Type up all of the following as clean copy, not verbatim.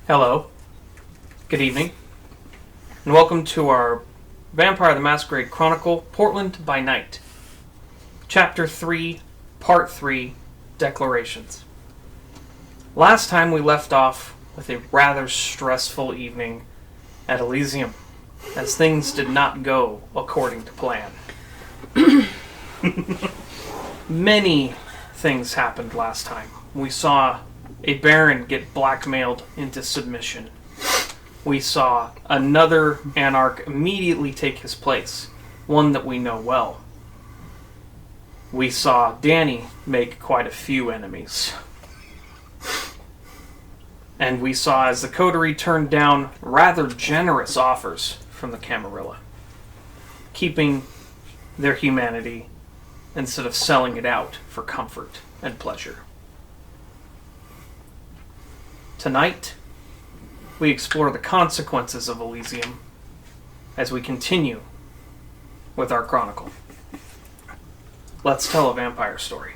Hello, good evening, and welcome to our Vampire the Masquerade Chronicle, Portland by Night. Chapter 3, Part 3, Declarations. Last time we left off with a rather stressful evening at Elysium, as things did not go according to plan. Many things happened last time. We saw a baron get blackmailed into submission. We saw another anarch immediately take his place, one that we know well. We saw Danny make quite a few enemies. And we saw as the coterie turned down rather generous offers from the Camarilla, keeping their humanity instead of selling it out for comfort and pleasure. Tonight, we explore the consequences of Elysium as we continue with our chronicle. Let's tell a vampire story.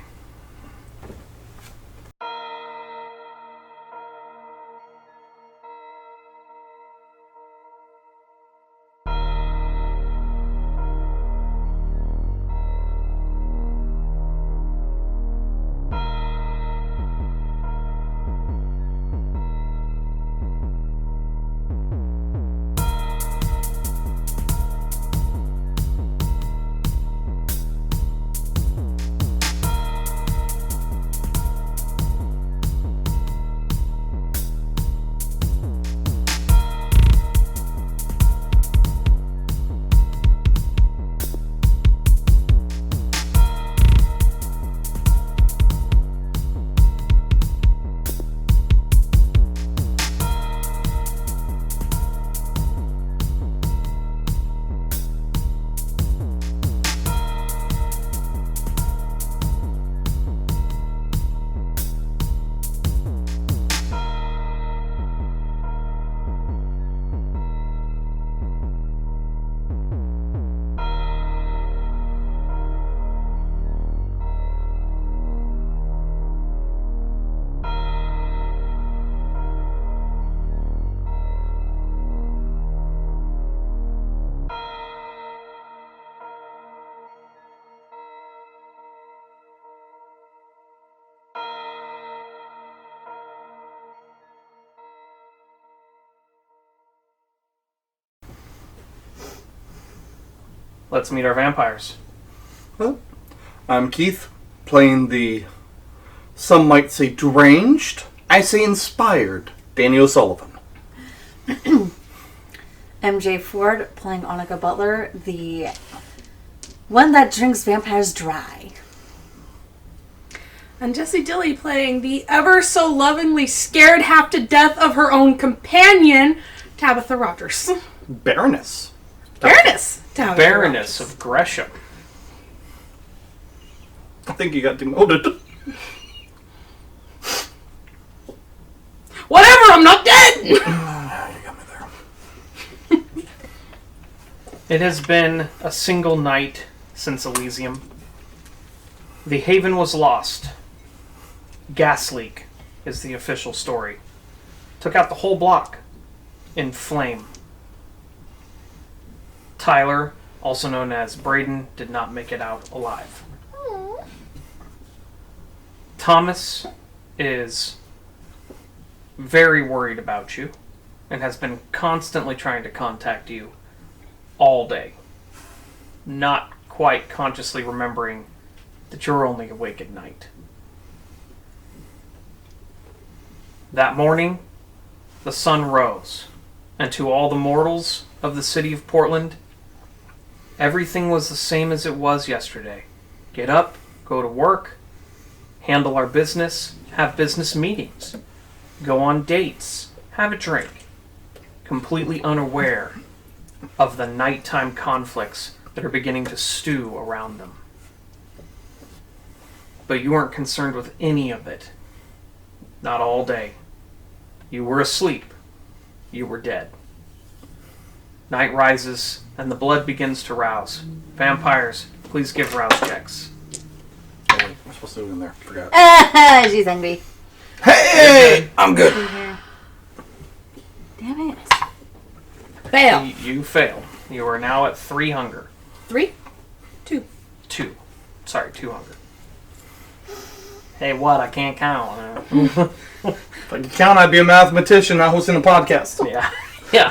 Let's meet our vampires. Well, I'm Keith, playing the, some might say deranged, I say inspired, Danny O'Sullivan. MJ Ford, playing Annika Butler, the one that drinks vampires dry. And Jessie Dilly, playing the ever so lovingly scared half to death of her own companion, Tabitha Rogers. Baroness. Baroness! Baroness of Gresham. I think you got demoted. Whatever, I'm not dead! You got me there. It has been a single night since Elysium. The Haven was lost. Gas leak is the official story. Took out the whole block in flame. Tyler, also known as Braden, did not make it out alive. Aww. Thomas is very worried about you and has been constantly trying to contact you all day, not quite consciously remembering that you're only awake at night. That morning, the sun rose, and to all the mortals of the city of Portland, everything was the same as it was yesterday. Get up, go to work, handle our business, have business meetings, go on dates, have a drink, completely unaware of the nighttime conflicts that are beginning to stew around them. But you weren't concerned with any of it. Not all day. You were asleep. You were dead. Night rises, and the blood begins to rouse. Vampires, please give rouse checks. Oh, wait, we're supposed to do it in there. Forgot. She's angry. Hey! I'm good. Damn it. Fail. You fail. You are now at 3 hunger. 3, 2. 2. Sorry, 2 hunger. Hey, what? I can't count. If I could count, I'd be a mathematician, not hosting a podcast. Yeah. Yeah.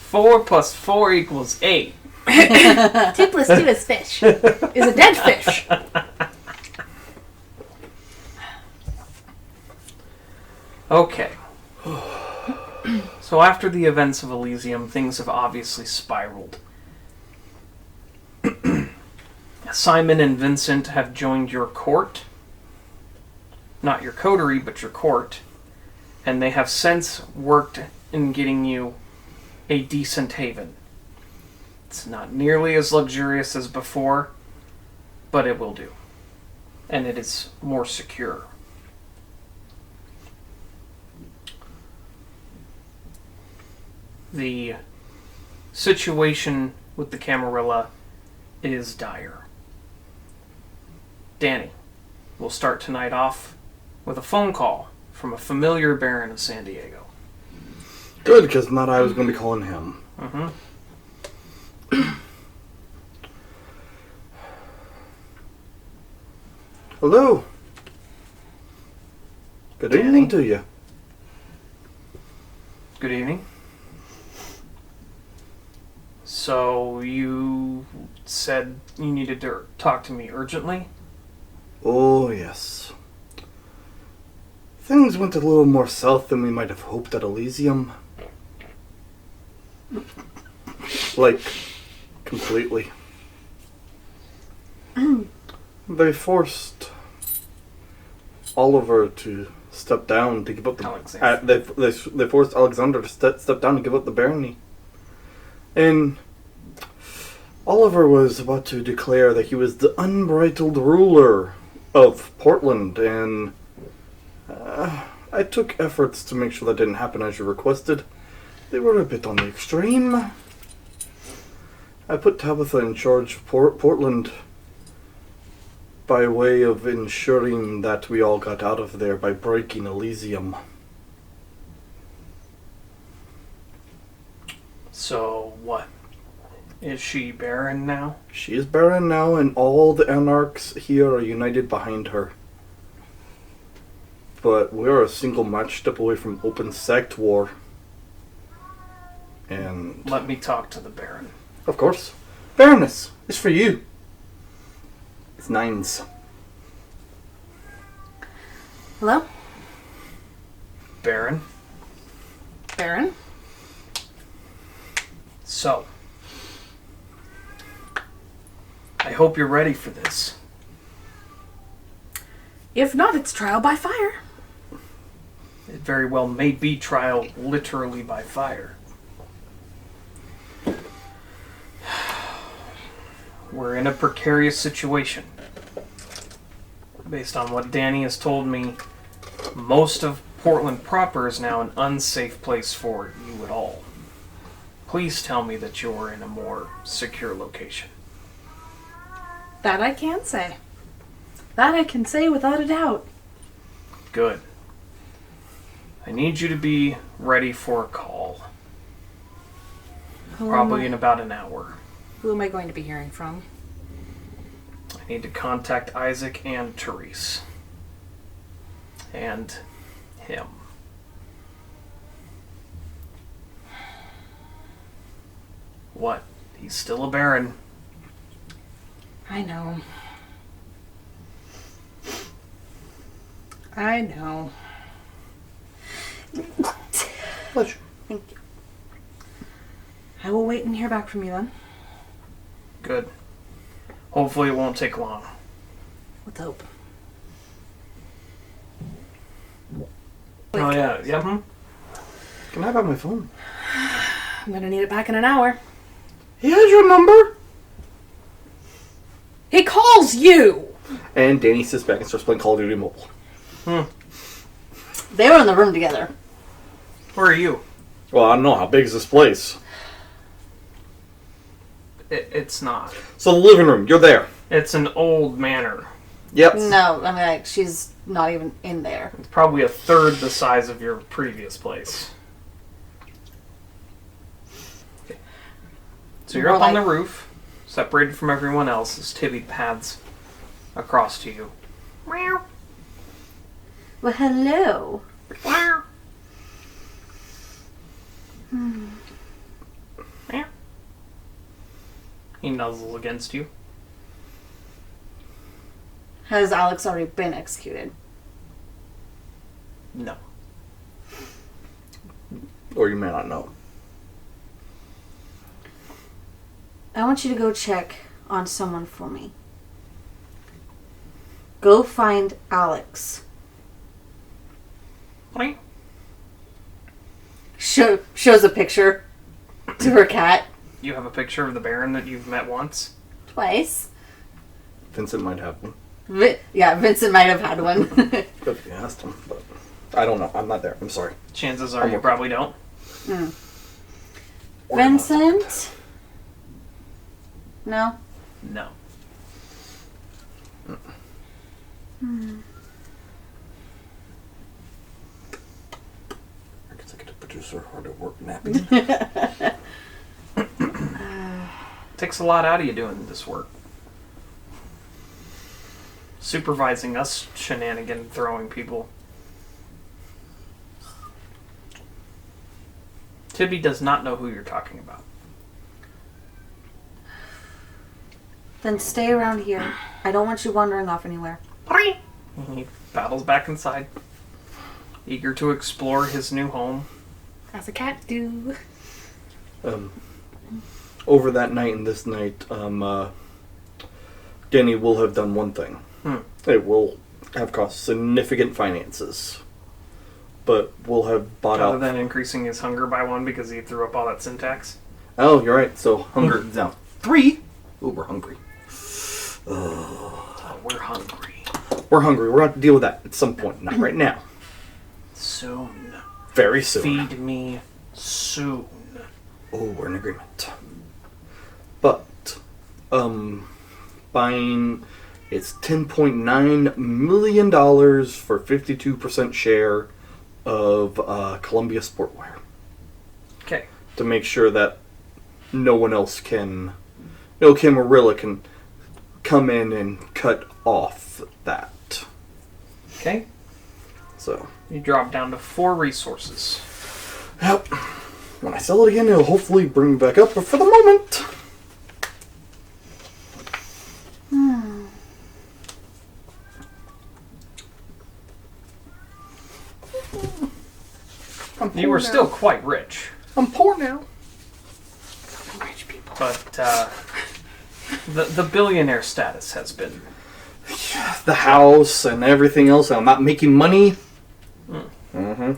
4 plus 4 equals 8. 2 plus 2 is fish. Is a dead fish. Okay. So after the events of Elysium, things have obviously spiraled. Simon and Vincent have joined your court. Not your coterie, but your court. And they have since worked in getting you a decent haven. It's not nearly as luxurious as before, but it will do. And it is more secure. The situation with the Camarilla is dire. Danny, we'll start tonight off with a phone call from a familiar Baron of San Diego. Good, because not I was going to be calling him. Mm-hmm. Hello. Good Danny? evening to you. Good evening. So, you said you needed to talk to me urgently? Oh, yes. Things went a little more south than we might have hoped at Elysium. Like, completely. They forced Oliver to step down to give up the... Alexander. They forced Alexander to step down and give up the barony. And Oliver was about to declare that he was the unbridled ruler of Portland, and I took efforts to make sure that didn't happen as you requested. They were a bit on the extreme. I put Tabitha in charge of Portland by way of ensuring that we all got out of there by breaking Elysium. So, what? Is she barren now? She is barren now, and all the anarchs here are united behind her. But we're a single match step away from open sect war. And... Let me talk to the Baron. of course. Baroness, it's for you. It's 9s. Hello? Baron? Baron? So, I hope you're ready for this. If not, it's trial by fire. It very well may be trial literally by fire. We're in a precarious situation. Based on what Danny has told me, most of Portland proper is now an unsafe place for you at all. Please tell me that you're in a more secure location. That I can say. That I can say without a doubt. Good. I need you to be ready for a call. Probably in about an hour. Who am I going to be hearing from? I need to contact Isaac and Therese. And him. What? He's still a Baron. I know. I know. Pleasure. Thank you. I will wait and hear back from you then. Good. Hopefully it won't take long. Let's hope. Oh yeah, yeah. Can I have my phone? I'm gonna need it back in an hour. He has your number? He calls you! And Danny sits back and starts playing Call of Duty Mobile. They were in the room together. Where are you? Well, I don't know. How big is this place? It's not. So the living room, you're there. It's an old manor. Yep. No, I mean, like, she's not even in there. It's probably a third the size of your previous place. Okay. So you're More up on the like- roof, separated from everyone else as Tibby pads across to you. Meow. Well, hello. Meow. Meow. He nuzzles against you. Has Alex already been executed? No. Or you may not know. I want you to go check on someone for me. Go find Alex. Meow. Shows a picture to her cat. You have a picture of the Baron that you've met once? Twice. Vincent might have one. Yeah, Vincent might have had one. If you asked him, but I don't know. I'm not there. I'm sorry. Chances are you probably don't. Vincent? No? No. Executive producer, hard at work napping. Takes a lot out of you doing this work. Supervising us shenanigan throwing people. Tibby does not know who you're talking about. Then stay around here. I don't want you wandering off anywhere. He paddles back inside, eager to explore his new home. As a cat do. Over that night and this night, Danny will have done one thing. It will have cost significant finances, but we'll have bought Other out. than increasing his hunger by 1 because he threw up all that syntax. Oh, you're right. So hunger down 3. Ooh, we're hungry. Oh, we're hungry. We're hungry. We're going to have to deal with that at some point. Not right now. Soon. Very soon. Feed me soon. Oh, we're in agreement. But, buying it's $10.9 million for 52% share of Columbia Sportwear Okay. to make sure that no one else can, no Camarilla can come in and cut off that. Okay. So, You drop down to 4 resources. yep. When I sell it again, it'll hopefully bring me back up. But for the moment, You were still quite rich, I'm poor now. Rich people. but the billionaire status has been. The house and everything else. I'm not making money. Mm-hmm.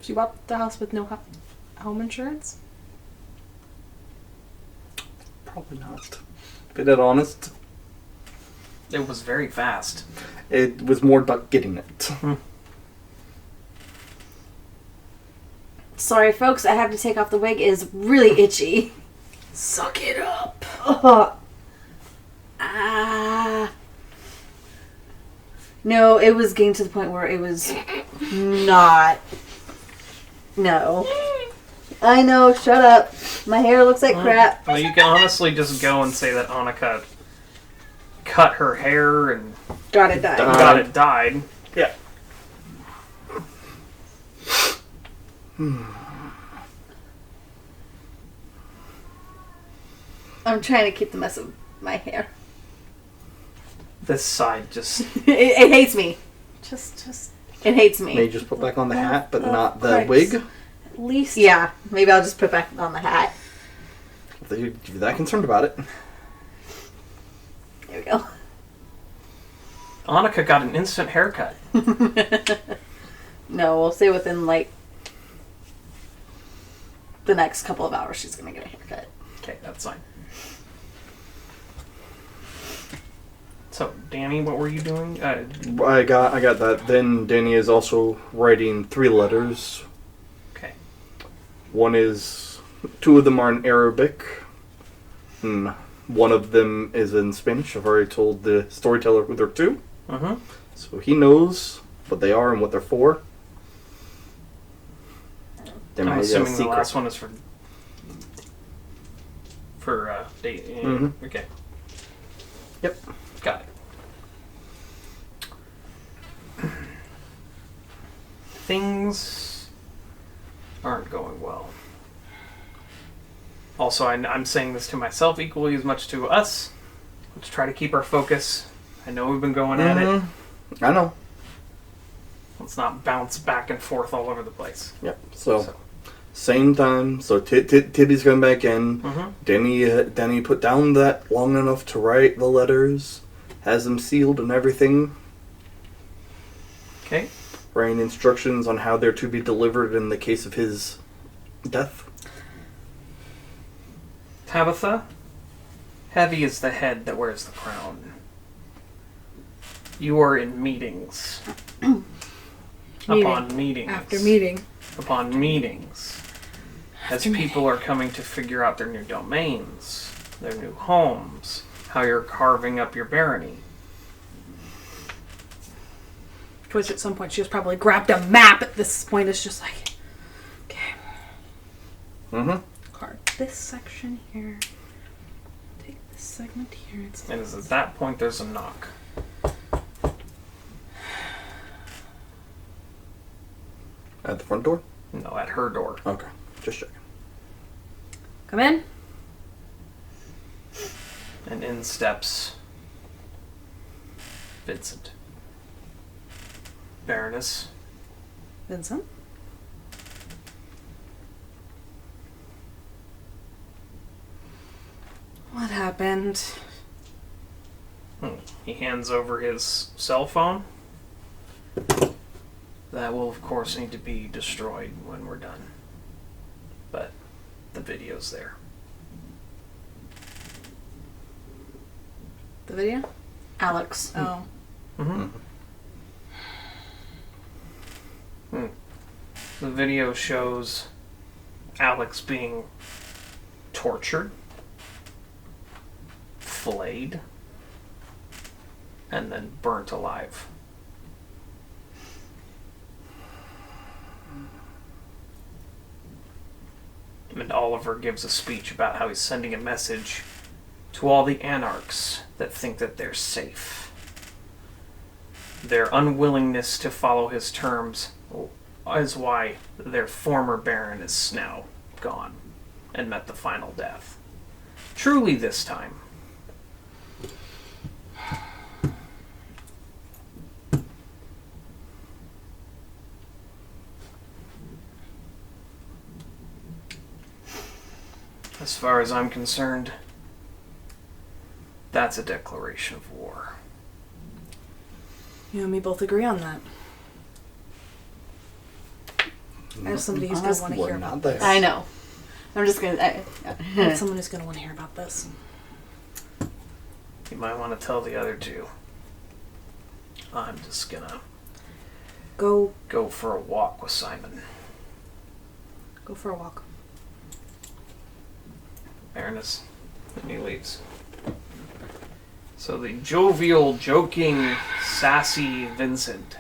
She bought the house with no home insurance? Probably not. To be that honest, It was very fast. it was more about getting it. Sorry, folks, I have to take off the wig. It is really itchy. Suck it up. Oh. Ah. No, it was getting to the point where it was not. No. I know, shut up. My hair looks like crap. Well, you can honestly just go and say that Annika cut her hair and Got it done. got it dyed. Yeah. I'm trying to keep the mess of my hair. This side just It hates me. Just It hates me. May just put back on the hat, but not the course. wig. at least. Yeah, maybe I'll just put back on the hat. If you're that concerned about it. There we go. Annika got an instant haircut. No, we'll say within like the next couple of hours she's gonna get a haircut. Okay, that's fine. So, Danny, what were you doing? I got that. Then Danny is also writing 3 letters. Okay. Two of them are in Arabic. And one of them is in Spanish. I've already told the storyteller who they're to. Mm-hmm. So he knows what they are and what they're for. They I'm might be a assuming the secret. last one is for date. Mhm. Okay. Yep. Got it. Things aren't going well. Also, I'm saying this to myself equally as much to us. Let's try to keep our focus. I know we've been going at it. I know. Let's not bounce back and forth all over the place. Yep. So same time. So Tibby's going back in. Mm-hmm. Danny put down that long enough to write the letters. Has them sealed and everything. Okay. Writing instructions on how they're to be delivered in the case of his death. Tabitha, heavy is the head that wears the crown. You are in meetings. Upon meetings. After meeting. Upon meetings. As people are coming to figure out their new domains, their new homes, how you're carving up your barony. Which at some point she has probably grabbed a map at this point. It's just like, okay. Mm-hmm. Carve this section here. Take this segment here. And it's at that point there's a knock. At the front door? No, at her door. Okay. Just checking. Come in. And in steps Vincent. Baroness. Vincent. What happened? He hands over his cell phone. That will, of course, need to be destroyed when we're done. But the video's there. The video? Alex. Oh. Mm-hmm. The video shows Alex being tortured, flayed, and then burnt alive. And Oliver gives a speech about how he's sending a message to all the anarchs that think that they're safe. Their unwillingness to follow his terms is why their former baron is now gone and met the final death. Truly this time. As far as I'm concerned, that's a declaration of war. You and me both agree on that. As somebody who's going to want to hear about this. I know. I'm just going to... As someone who's going to want to hear about this. You might want to tell the other two. I'm just gonna Go for a walk with Simon. go for a walk. Baroness. And he leaves. So the jovial, joking, sassy Vincent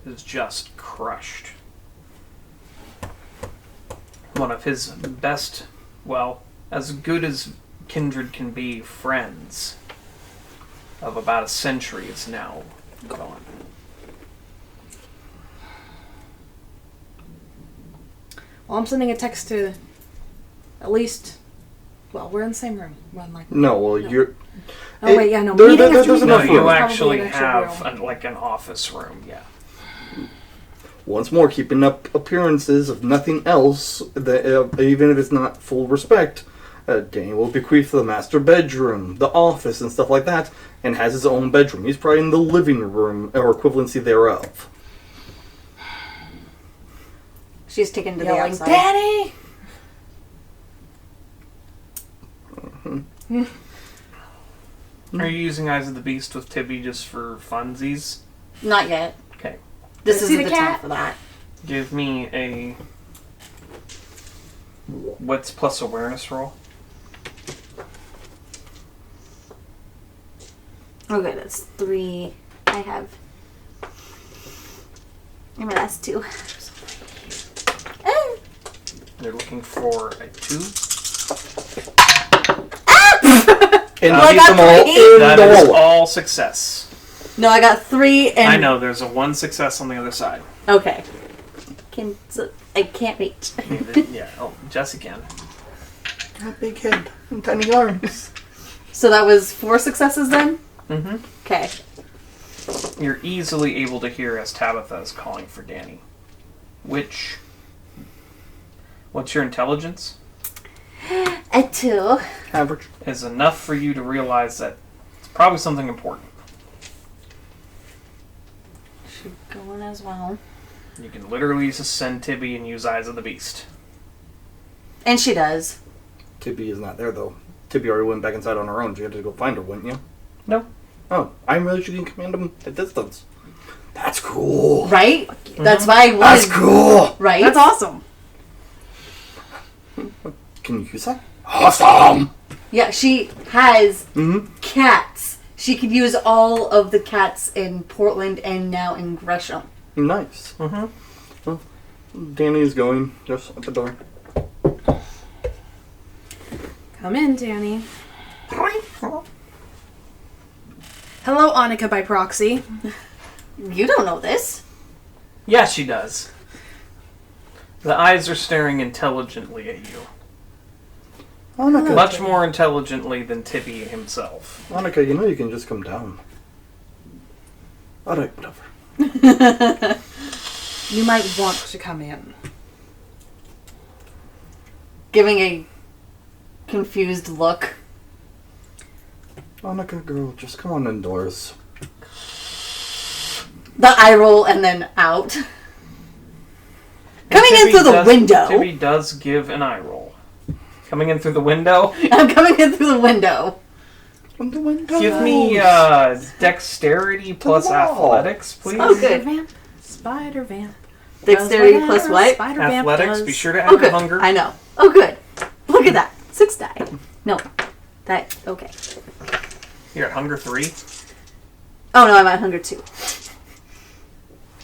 is just crushed. One of his best, well, as good as kindred can be, friends of about a century is now gone. Well, I'm sending a text to at least... Well, we're in the same room. We're in like... No, well, you're... Oh, wait, yeah, no. There- Meeting there- after there's meeting. No, enough you room. actually Probably an extra have room. like an office room, yeah. Once more, keeping up appearances of nothing else, even if it's not full respect, Danny will bequeath the master bedroom, the office, and stuff like that, and has his own bedroom. He's probably in the living room, or equivalency thereof. She's taken to the Yelling, outside. Danny! Are you using Eyes of the Beast with Tibby just for funsies? Not yet. Okay. This See isn't the the time cat? for that. Give me a wits plus awareness roll. Okay, that's 3. I have. Remember, that's 2. They're looking for a 2. And Well, I keep got them all 3. in That the is wallet. all success. No, I got 3 and. I know, there's a 1 success on the other side. Okay. I can't reach. Yeah, oh, Jesse can. A big head and tiny arms. So that was 4 successes then? Mm-hmm. Okay. You're easily able to hear as Tabitha is calling for Danny. What's your intelligence? A 2. Average. Is enough for you to realize that it's probably something important. Should go in as well. You can literally just send Tibby and use Eyes of the Beast. And she does. Tibby is not there, though. Tibby already went back inside on her own. You had to go find her, wouldn't you? No. Oh, I'm really sure you can command him at distance. That's cool. Right? That's why I wanted. That's cool. Right? That's awesome. Can you use that? Awesome. Yeah, she has Mm-hmm. cats. She could use all of the cats in Portland and now in Gresham. Nice. Mm-hmm. Well, Danny is going just at the door. Come in, Danny. Hello, Annika by proxy. You don't know this. Yeah, she does. The eyes are staring intelligently at you. Annika, Much more intelligently than Tibby himself. Annika, you know you can just come down. Alright, whatever. You might want to come in. Giving a confused look. Annika, girl, just come on indoors. The eye roll and then out. Coming in Tibby through the does- window. Tibby does give an eye roll. Coming in through the window? I'm coming in through the window. From the window. Give me dexterity plus the wall. athletics, please. Oh, good. Vamp. Spider vamp. Dexterity Does plus what? Spider vamp Athletics, does. be sure to Oh, add good. hunger. I know. Oh, good. Look at that. 6 die. No. That, okay. You're at hunger 3. Oh, no, I'm at hunger 2.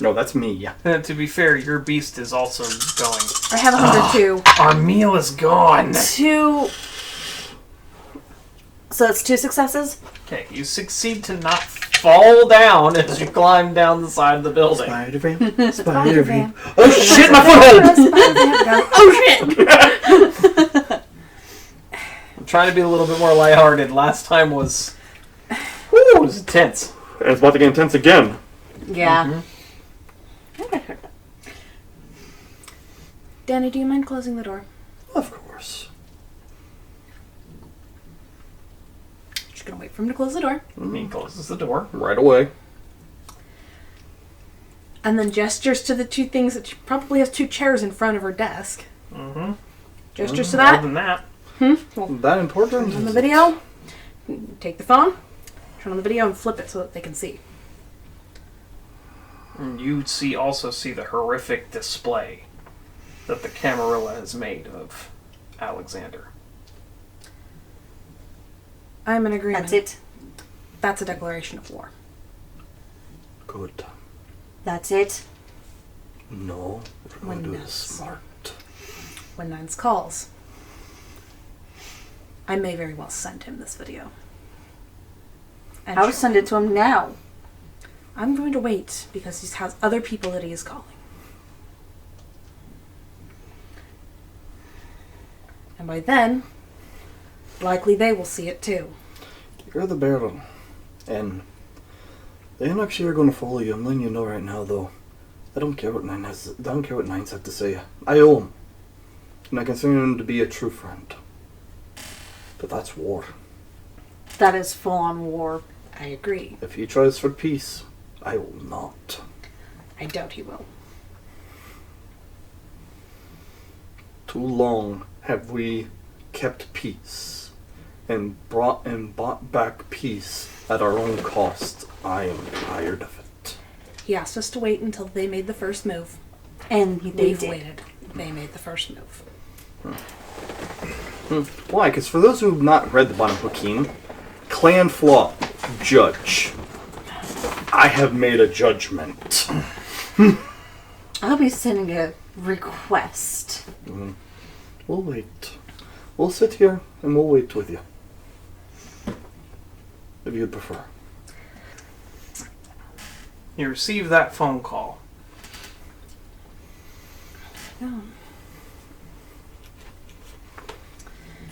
No, that's me. To be fair, your beast is also going. I have a hunger too. Our meal is gone. 2. So that's 2 successes? Okay, you succeed to not fall down as you climb down the side of the building. Spider vamp. Spider vamp. vamp. Oh shit, my forehead! Oh, shit! I'm trying to be a little bit more lighthearted. Last time was. Woo, it was intense. And it's about to get intense again. Yeah. Mhm. I think I heard that. Danny, do you mind closing the door? Of course. Just gonna wait for him to close the door. He closes the door. Right away. And then gestures to the 2 things that she probably has 2 chairs in front of her desk. Mm-hmm. Gestures to More that. than that. That important? On the video, take the phone, turn on the video, and flip it so that they can see. And you also see the horrific display that the Camarilla has made of Alexander. I'm in agreement. That's it. That's a declaration of war. Good. That's it. No, we're When going to do no. this smart. When Nines calls, I may very well send him this video. And I would show send it to him now. I'm going to wait because he has other people that he is calling. And by then, likely they will see it too. You're the Baron. And the Anarchs are going to follow you. I'm letting you know right now, though. I don't care what Nines have to say. I owe him. And I consider him to be a true friend. But that's war. That is full on war. I agree. If he tries for peace, I will not. I doubt he will. Too long have we kept peace. and bought back peace at our own cost. I am tired of it. He asked us to wait until they made the first move. And They've waited. They made the first move. Why? Because for those who have not read the Bottom Hakim, Clan Flaw, Judge. I have made a judgment. I'll be sending a request. We'll wait. We'll sit here and we'll wait with you. If you'd prefer. You receive that phone call. Yeah.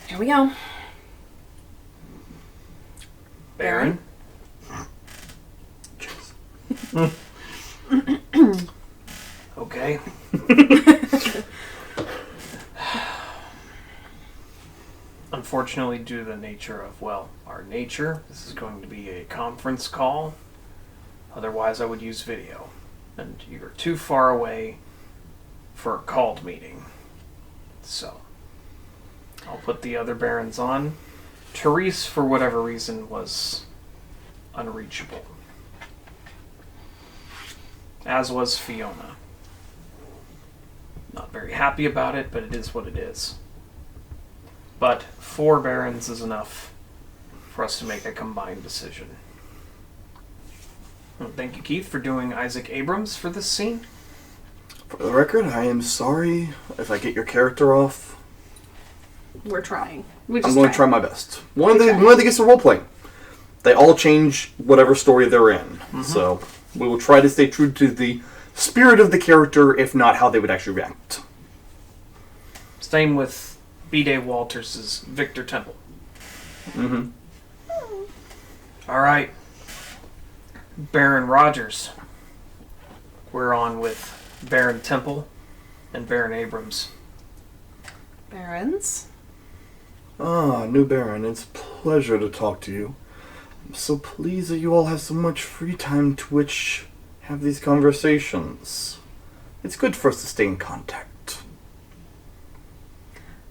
Here we go. Baron? Okay. Unfortunately, due to the nature of, well, our nature, this is going to be a conference call. Otherwise, I would use video. And you're too far away for a called meeting. So, I'll put the other barons on. Therese, for whatever reason, was unreachable. As was Fiona. Not very happy about it, but it is what it is. But 4 barons is enough for us to make a combined decision. And thank you, Keith, for doing Issac Abrams for this scene. For the record, I am sorry if I get your character off. We're trying. I'm going to try my best. One of the gets to role playing. They all change whatever story they're in. Mm-hmm. So we will try to stay true to the spirit of the character, if not how they would actually react. Same with B-Day Walters' Victor Temple. Mm-hmm. Alright. Baron Rogers. We're on with Baron Temple and Baron Abrams. Barons? Ah, new Baron, it's a pleasure to talk to you. I'm so pleased that you all have so much free time to which have these conversations. It's good for us to stay in contact.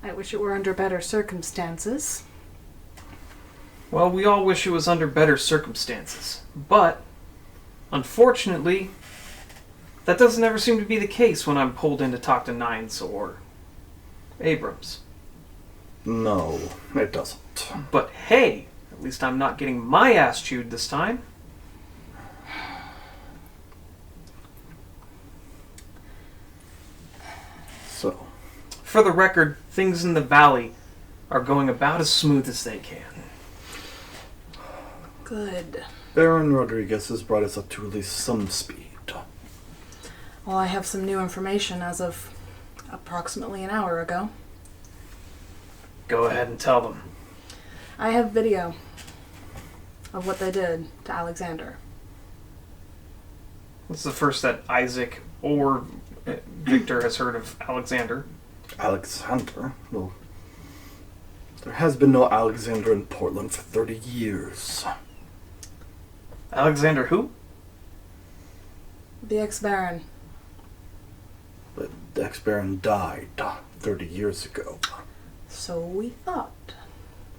I wish it were under better circumstances. Well, we all wish it was under better circumstances. But, unfortunately, that doesn't ever seem to be the case when I'm pulled in to talk to Nines or Abrams. No, it doesn't. But hey, at least I'm not getting my ass chewed this time. So, For the record, things in the valley are going about as smooth as they can. Good. Baron Rodriguez has brought us up to at least some speed. Well, I have some new information as of approximately an hour ago. Go ahead and tell them. I have video of what they did to Alexander. This is the first that Isaac or Victor has heard of Alexander. Alexander? Well, there has been no Alexander in Portland for 30 years. Alexander who? The ex-baron. But the ex-baron died 30 years ago. So we thought.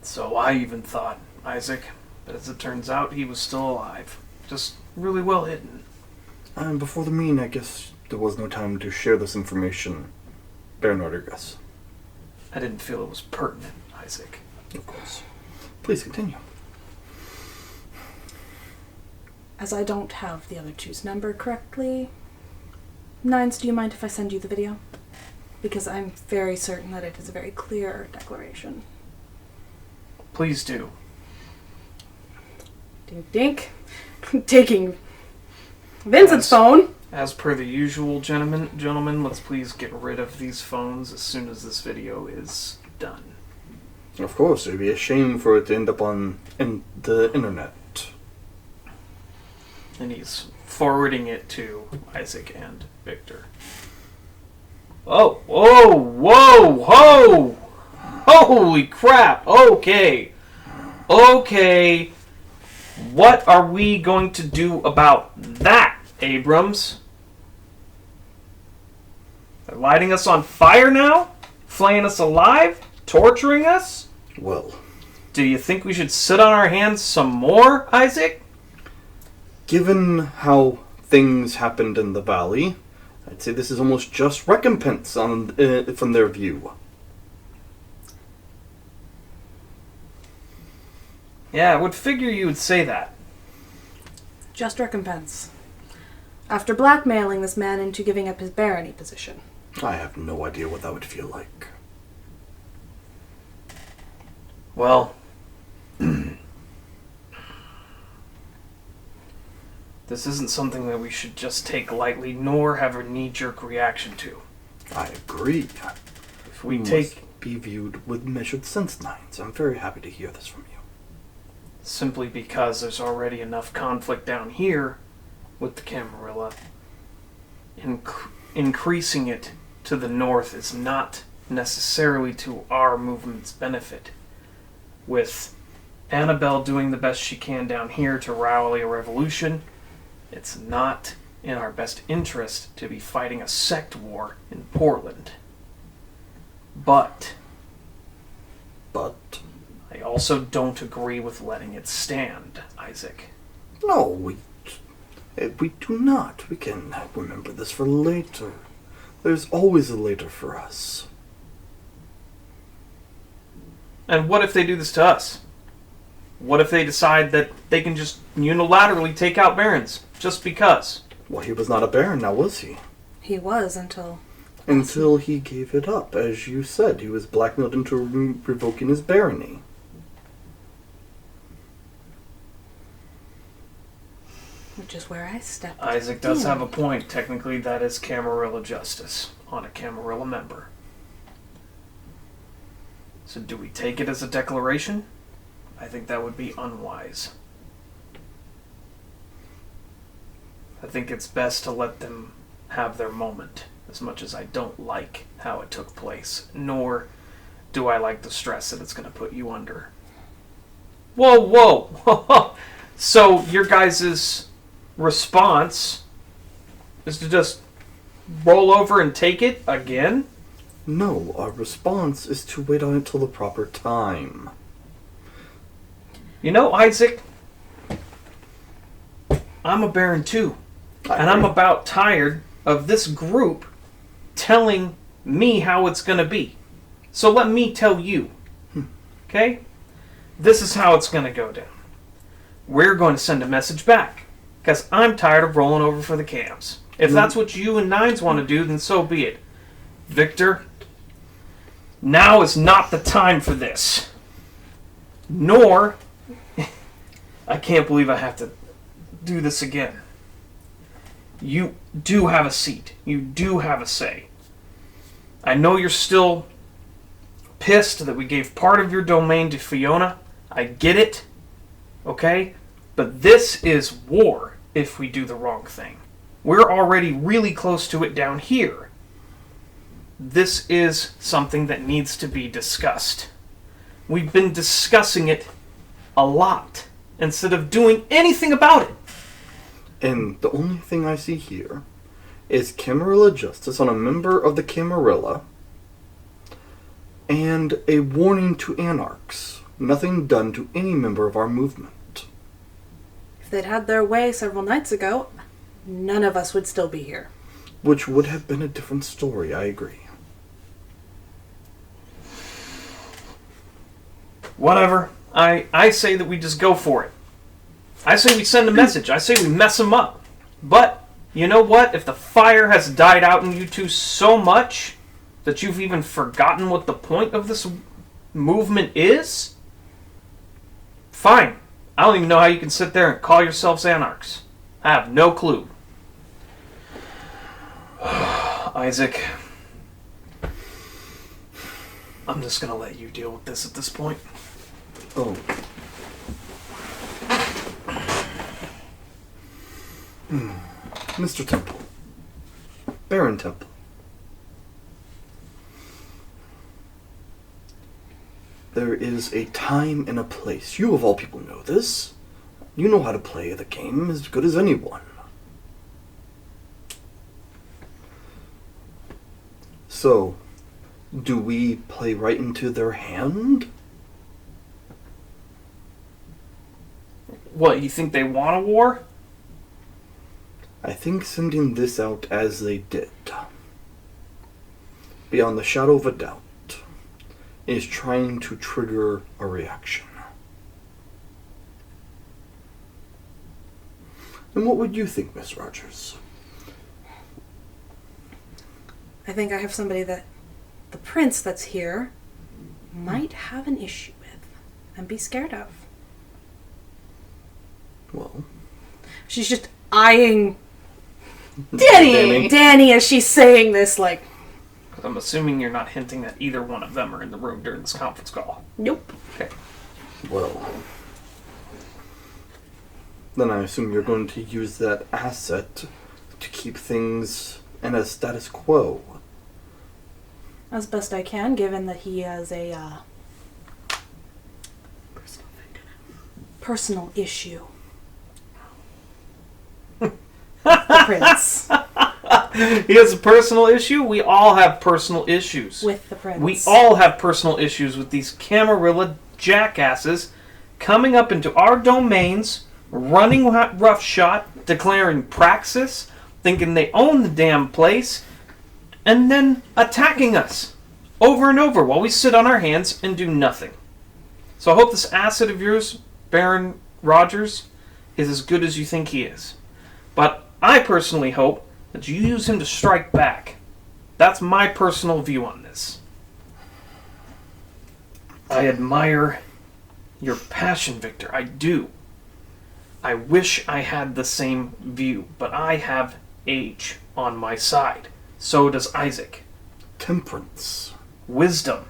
So I even thought, Isaac. But as it turns out, he was still alive. Just really well hidden. And before the meeting, I guess there was no time to share this information. Baron Rodriguez. I didn't feel it was pertinent, Isaac. Of course. Please continue. As I don't have the other two's number correctly, Nines, do you mind if I send you the video? Because I'm very certain that it is a very clear declaration. Please do. Dink dink. Taking Vincent's phone. As per the usual, gentlemen, let's please get rid of these phones as soon as this video is done. Of course, it would be a shame for it to end up on the internet. And he's forwarding it to Isaac and Victor. Oh, whoa, whoa, whoa! Holy crap! Okay. Okay. What are we going to do about that, Abrams? They're lighting us on fire now? Flaying us alive? Torturing us? Well, Do you think we should sit on our hands some more, Isaac? Given how things happened in the valley, I'd say this is almost just recompense from their view. Yeah, I would figure you would say that. Just recompense. After blackmailing this man into giving up his barony position. I have no idea what that would feel like. Well, this isn't something that we should just take lightly, nor have a knee-jerk reaction to. I agree. If we Must take be viewed with measured sense, Nines. I'm very happy to hear this from you. simply because there's already enough conflict down here with the Camarilla, increasing it to the north is not necessarily to our movement's benefit. With Annabelle doing the best she can down here to rally a revolution, it's not in our best interest to be fighting a sect war in Portland. But I also don't agree with letting it stand, Isaac. No, we do not. We can remember this for later. There's always a later for us. And what if they do this to us? What if they decide that they can just unilaterally take out barons, just because? Well, he was not a baron, now was he? He was until He gave it up. As you said, he was blackmailed into revoking his barony. which is where I stepped. Isaac does have a point. Technically, that is Camarilla justice on a Camarilla member. So do we take it as a declaration? I think that would be unwise. I think it's best to let them have their moment, as much as I don't like how it took place, nor do I like the stress that it's going to put you under. Whoa! So your guys' response is to just roll over and take it again? No, our response is to wait on it till the proper time. You know, Isaac, I'm a baron too. And I'm about tired of this group telling me how it's going to be. So let me tell you. Okay? This is how it's going to go down. We're going to send a message back. Because I'm tired of rolling over for the cams. If that's what you and Nines want to do, then so be it. Victor, now is not the time for this. Nor, I can't believe I have to do this again. You do have a seat. You do have a say. I know you're still pissed that we gave part of your domain to Fiona. I get it. Okay? But this is war if we do the wrong thing. We're already really close to it down here. This is something that needs to be discussed. We've been discussing it a lot instead of doing anything about it. And the only thing I see here is Camarilla justice on a member of the Camarilla and a warning to anarchs. Nothing done to any member of our movement. If they'd had their way several nights ago, none of us would still be here. Which would have been a different story, I agree. Whatever. I say that we just go for it. I say we send a message. I say we mess them up. But, you know what? If the fire has died out in you two so much that you've even forgotten what the point of this movement is, fine. I don't even know how you can sit there and call yourselves anarchs. I have no clue. Isaac, I'm just going to let you deal with this at this point. Oh. Mr. Temple. Baron Temple. There is a time and a place. You of all people know this. You know how to play the game as good as anyone. So, do we play right into their hand? What, you think they want a war? I think sending this out as they did, beyond the shadow of a doubt, is trying to trigger a reaction. And what would you think, Miss Rogers? I think I have somebody that the prince that's here might have an issue with and be scared of. Well, She's just eyeing Danny! Danny as she's saying this, like, I'm assuming you're not hinting that either one of them are in the room during this conference call. nope. Okay. well. Then I assume you're going to use that asset to keep things in a status quo. As best I can, given that he has a personal issue. The prince. He has a personal issue. We all have personal issues. With the prince. We all have personal issues with these Camarilla jackasses coming up into our domains, running roughshod, declaring praxis, thinking they own the damn place, and then attacking us over and over while we sit on our hands and do nothing. So I hope this asset of yours, Baron Rogers, is as good as you think he is. But I personally hope that you use him to strike back. That's my personal view on this. I admire your passion, Victor. I do. I wish I had the same view, but I have age on my side. So does Isaac. Temperance. Wisdom.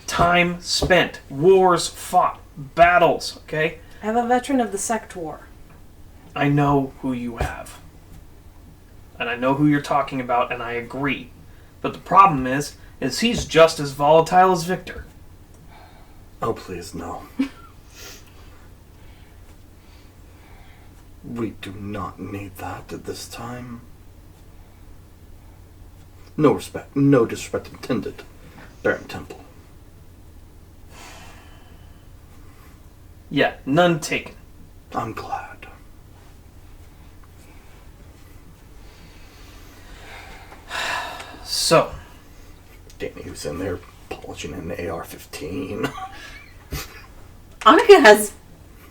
Time spent. Wars fought. Battles, okay? I have a veteran of the sect war. I know who you have. And I know who you're talking about, and I agree. But the problem is he's just as volatile as Victor. Oh, please, no. We do not need that at this time. No disrespect intended, Baron Temple. Yeah, none taken. I'm glad. So, Danny, who's in there polishing an AR-15. Annika has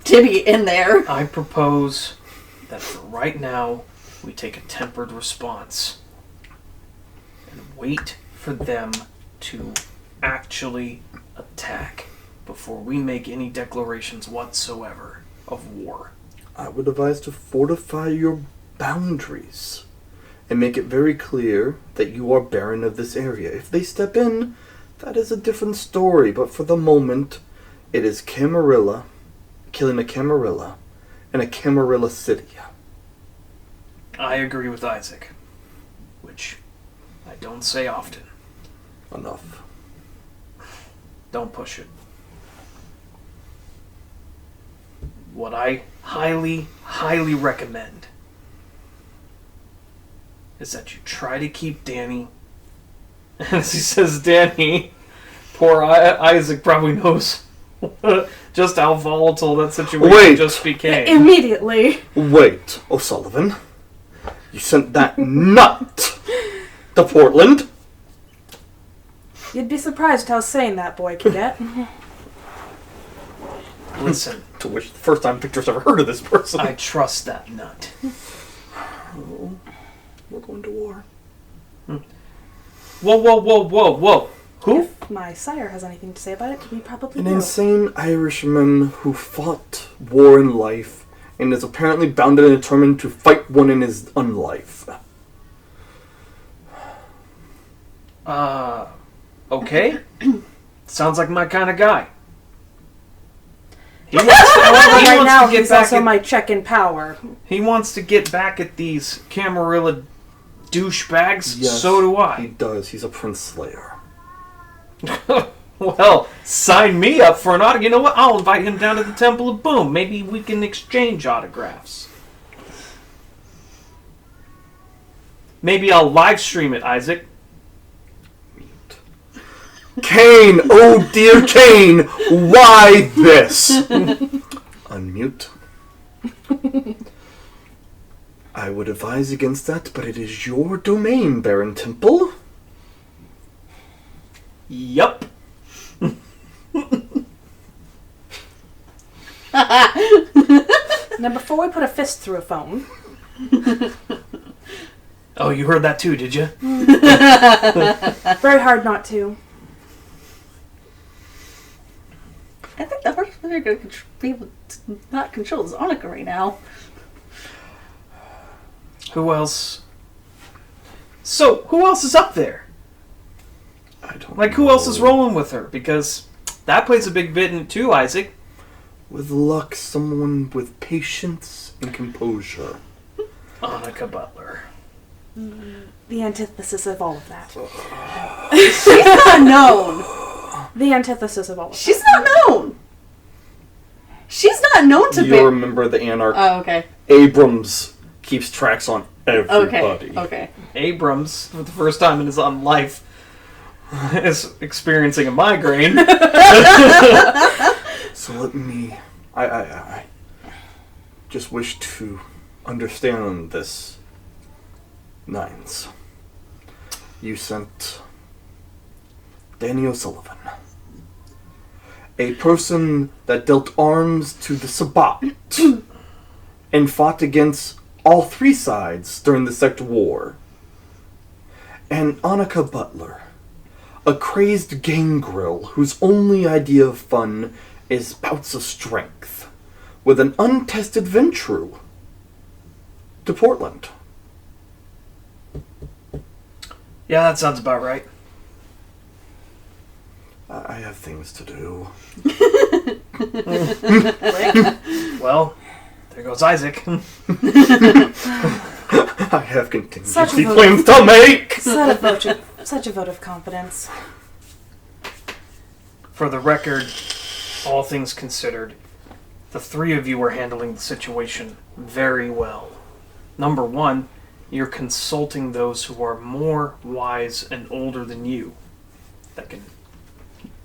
Tibby in there. I propose that for right now, we take a tempered response and wait for them to actually attack before we make any declarations whatsoever of war. I would advise to fortify your boundaries and make it very clear that you are Baron of this area. If they step in, that is a different story, but for the moment, it is Camarilla, killing a Camarilla, and a Camarilla city. I agree with Isaac, which I don't say often. Enough. Don't push it. What I highly, highly recommend is that you try to keep Danny. As he says Danny, poor Isaac probably knows just how volatile that situation just became. Immediately. Wait, O'Sullivan. You sent that nut to Portland? You'd be surprised how sane that boy can get. Listen, To which the first time Victor's ever heard of this person. I trust that nut. We're going to war. Whoa. Who? If my sire has anything to say about it, we probably An will. insane Irishman who fought war in life and is apparently bound and determined to fight one in his unlife. Okay. Sounds like my kind of guy. He However, wants right now to get he's back also at, my check in power. he wants to get back at these Camarilla douchebags. Yes, So do He I. does. He's a Prince Slayer. Well, sign me up for an autograph. You know what? I'll invite him down to the Temple of Boom. Maybe we can exchange autographs. Maybe I'll live stream it, Isaac. Kane! Oh dear Kane! Why this? Unmute. I would advise against that, but it is your domain, Baron Temple. Yup. Now, before we put a fist through a phone... Oh, you heard that too, did you? Very hard not to. I think the hardest thing you're going to be able to not control is Anarch right now. Who else? So, who else is up there? I don't Like, who else is rolling with her? Because that plays a big bit in it too, Isaac. With luck, someone with patience and composure. Annika Butler. The antithesis of all of that. She's not known. The antithesis of all of that. She's not known. She's not known to be. You remember the Anarch. Oh, okay. Abrams keeps tracks on everybody. Okay. Abrams, for the first time in his own life, is experiencing a migraine. So let me... I just wish to understand this. Nines. You sent Danny O'Sullivan, a person that dealt arms to the Sabbat and fought against all three sides during the Sect War. And Annika Butler, a crazed gangrel whose only idea of fun is bouts of strength, with an untested venture to Portland. Yeah, that sounds about right. I have things to do. Well, there goes Isaac. I have contingency Such a plans to make! Such a vote of confidence. For the record, all things considered, the three of you are handling the situation very well. Number one, you're consulting those who are more wise and older than you that can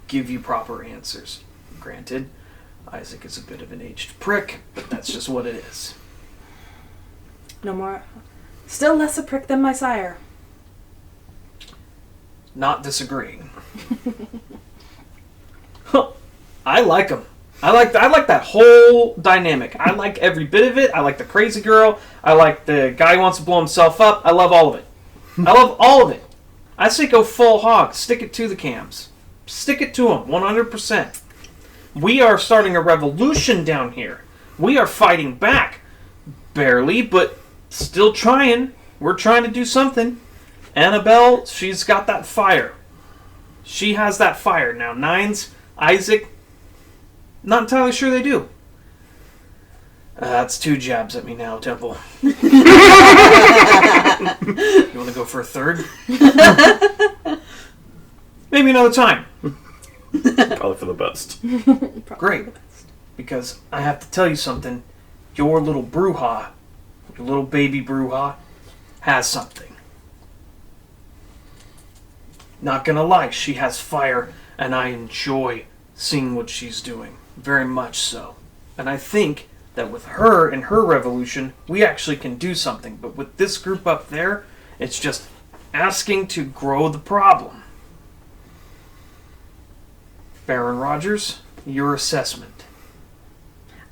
give you proper answers. Granted, Isaac is a bit of an aged prick, but that's just what it is. No more. Still less a prick than my sire. Not disagreeing. I like him. I like that whole dynamic. I like every bit of it. I like the crazy girl. I like the guy who wants to blow himself up. I love all of it. I love all of it. I say go full hog. Stick it to the cams. Stick it to them, 100%. We are starting a revolution down here. We are fighting back. Barely, but still trying. We're trying to do something. Annabelle, she's got that fire. She has that fire. Now, Nines, Isaac, not entirely sure they do. That's 2 jabs at me now, Temple. You want to go for a third? Maybe another time. Probably for the best. Great. Because I have to tell you something. Your little Bruja, your little baby Bruja, has something. Not gonna lie, she has fire, and I enjoy seeing what she's doing. Very much so. And I think that with her and her revolution, we actually can do something. But with this group up there, it's just asking to grow the problem. Baron Rogers, your assessment.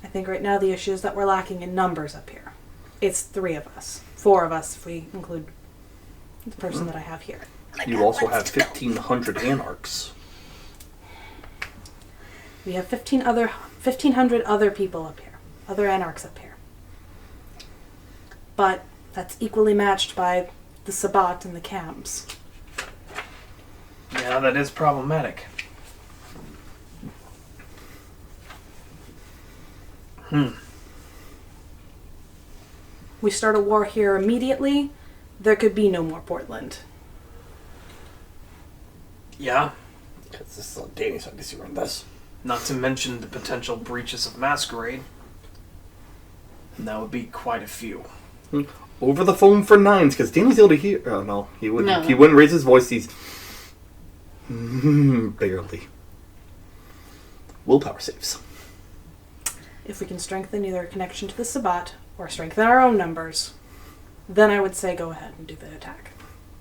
I think right now the issue is that we're lacking in numbers up here. It's 3 of us. 4 of us if we include the person that I have here. You also have 1,500 anarchs. We have 1,500 other people up here. Other anarchs up here. But that's equally matched by the Sabbat and the Cams. Yeah, that is problematic. We start a war here immediately, there could be no more Portland. Yeah, Because this is on Danny's side, you run this. not to mention the potential breaches of Masquerade. And that would be quite a few. Over the phone for Nines, because Danny's able to hear. Oh no, he wouldn't. No. He wouldn't raise his voice. He's barely. Willpower saves. If we can strengthen either a connection to the Sabbat or strengthen our own numbers, then I would say go ahead and do the attack.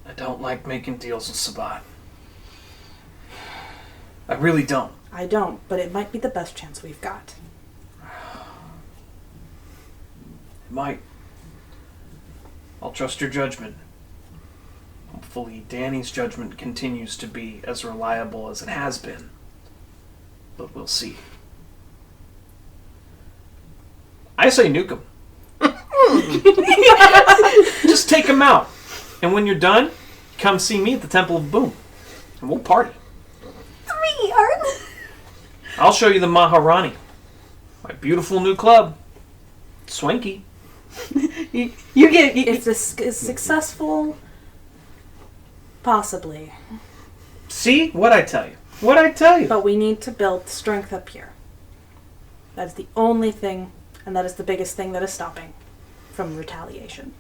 I don't like making deals with Sabat. I really don't. I don't, but it might be the best chance we've got. It might. I'll trust your judgment. Hopefully Danny's judgment continues to be as reliable as it has been. But we'll see. I say nuke him. Just take him out. And when you're done, come see me at the Temple of Boom. And we'll party. 3, Art. I'll show you the Maharani. My beautiful new club. Swanky. you get... If this is successful, possibly. See? What'd I tell you? What'd I tell you? But we need to build strength up here. That is the only thing, and that is the biggest thing that is stopping from retaliation.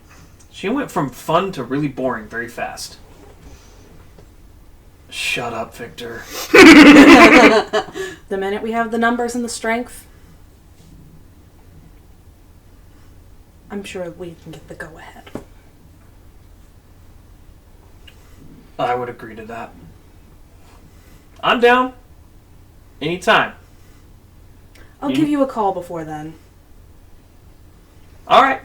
She went from fun to really boring very fast. Shut up, Victor. The minute we have the numbers and the strength, I'm sure we can get the go-ahead. I would agree to that. I'm down. Anytime. I'll give you a call before then. All right.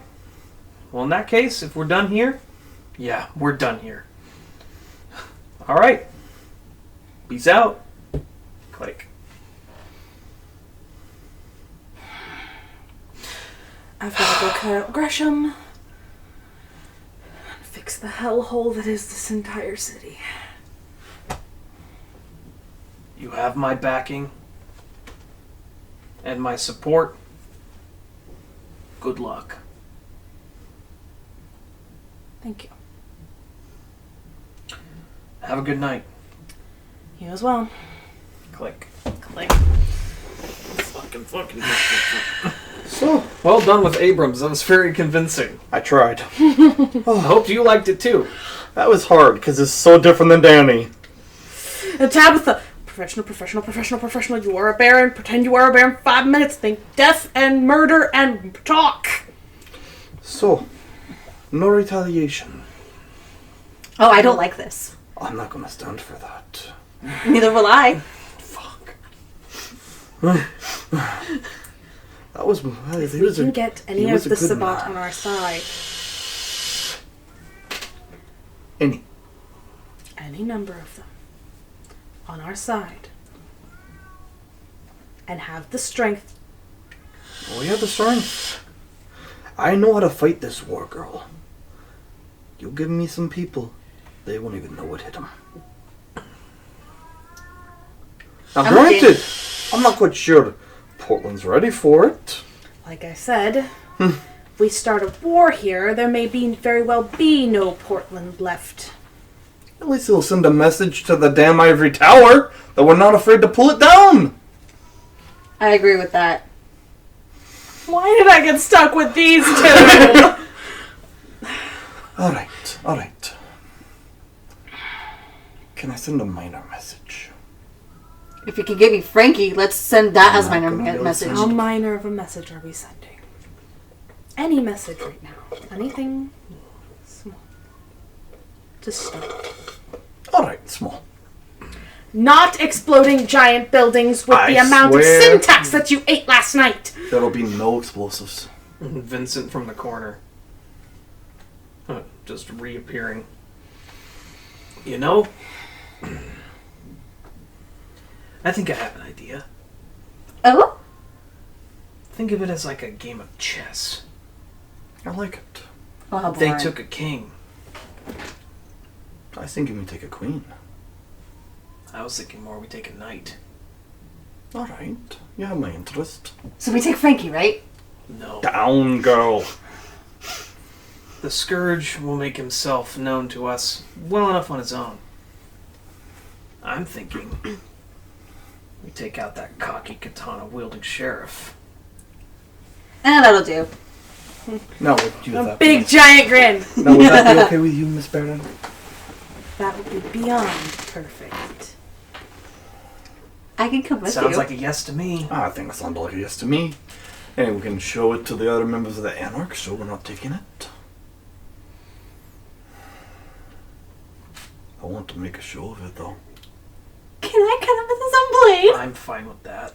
Well, in that case, if we're done here, yeah, we're done here. All right. Peace out. Click. I've got to go cut out Gresham and fix the hellhole that is this entire city. You have my backing and my support. Good luck. Thank you. Have a good night. You as well. Click. Click. Fucking. So, Well done with Abrams. That was very convincing. I tried. I hope you liked it too. That was hard, because it's so different than Danny. And Tabitha, professional. You are a baron. Pretend you are a baron. 5 minutes. Think death and murder and talk. So, no retaliation. Oh, I don't like this. I'm not gonna stand for that. Neither will I. Fuck. That was... If we can get any of the Sabat on our side. Any number of them on our side. And have the strength. We have the strength. I know how to fight this war, girl. You give me some people, they won't even know what hit them. Now, I'm granted, I'm not quite sure Portland's ready for it. Like I said, if we start a war here, there may very well be no Portland left. At least it'll send a message to the damn ivory tower that we're not afraid to pull it down. I agree with that. Why did I get stuck with these two? Alright. Can I send a minor message? If you could give me Frankie, let's send that as I'm my not gonna be able to message. send How minor of a message are we sending? Any message right now. Anything small. To start. Alright, small. Not exploding giant buildings with the amount of swear. syntax that you ate last night. There'll be no explosives. Vincent from the corner. Just reappearing. You know, I think I have an idea. Oh? Think of it as like a game of chess. I like it. Oh, how They boring. took a king. I think you can take a queen. I was thinking more we take a knight. Alright, you have my interest. So we take Frankie, right? No. Down, girl. The Scourge will make himself known to us well enough on his own. I'm thinking we take out that cocky katana-wielding sheriff. That'll do. Now, would you A that big giant grin. Now, would that be okay with you, Miss Baron? That would be beyond perfect. I can come with Sounds you. like a yes to me. I think it sounded like a yes to me. And we can show it to the other members of the Anarch, so we're not taking it. I want to make a show of it, though. Can I cut him with some blade? I'm fine with that.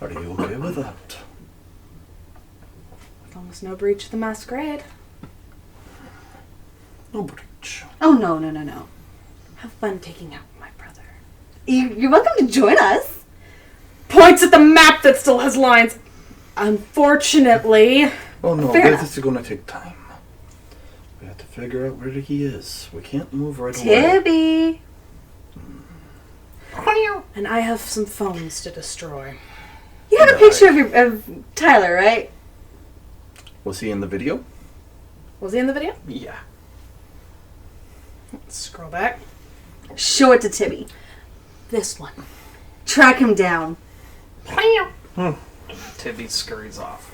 Are you okay with that? As long as no breach of the masquerade. No breach. Oh, no. Have fun taking out my brother. You're welcome to join us. Points at the map that still has lines. Unfortunately. Oh no, Fair enough. this is going to take time. We have to figure out where he is. We can't move right away. Tibby. And I have some phones to destroy. You have a picture of Tyler, right? Was he in the video? Was he in the video? Yeah. Let's scroll back. Show it to Tibby. This one. Track him down. Tibby scurries off.